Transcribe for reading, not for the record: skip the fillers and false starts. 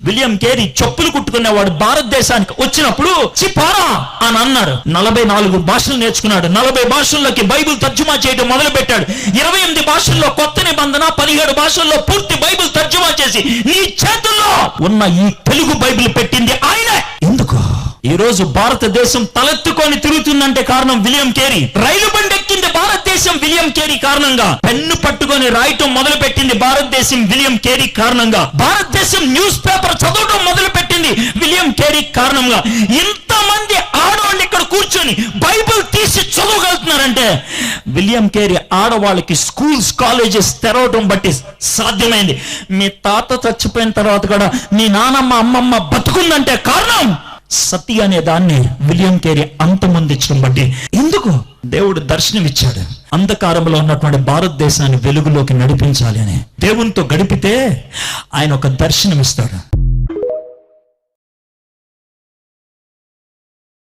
William Carey చెప్పులు కుట్టుకునేవాడు. భారతదేశానికి వచ్చినప్పుడు చిపారా అని అన్నారు. 44 భాషలు నేర్చుకున్నాడు. 40 భాషల్లోకి బైబిల్ తర్జుమా చేయడం మొదలు పెట్టాడు. 28 భాషల్లో కొత్త నిబంధన, 17 భాషల్లో పూర్తి బైబిల్ తర్జుమా చేసి నీ చేతుల్లో ఉన్న ఈ తెలుగు బైబిల్ పెట్టింది ఆయనే. ఎందుకు ఈ రోజు భారతదేశం తలెత్తుకొని తిరుగుతుందంటే కారణం విలియం కేరీ. రైలు బండి ఎక్కింది భారతదేశం విలియం కేరీ కారణంగా. పెన్ను పట్టుకొని రాయటం మొదలు పెట్టింది భారతదేశం విలియం కేరీ కారణంగా. భారతదేశం న్యూస్ పేపర్ చదవడం మొదలు పెట్టింది విలియం కేరీ కారణంగా. ఇంతమంది ఆడవాళ్ళు ఇక్కడ కూర్చొని బైబిల్ తీసి చదవగలుగుతున్నారంటే విలియం కేరీ ఆడవాళ్ళకి స్కూల్స్, కాలేజెస్ తెరవడం బట్టి సాధ్యమైంది. మీ తాత చచ్చిపోయిన తర్వాత కూడా మీ నానమ్మ, అమ్మమ్మ బతుకుందంటే కారణం సతి అనే దాన్ని విలియం కేరీ అంతమొందించడం బట్టి. ఎందుకు దేవుడు దర్శనం ఇచ్చాడు? అంధకారంలో ఉన్నటువంటి భారతదేశాన్ని వెలుగులోకి నడిపించాలి అని. దేవునితో గడిపితే ఆయన ఒక దర్శనం ఇస్తాడు.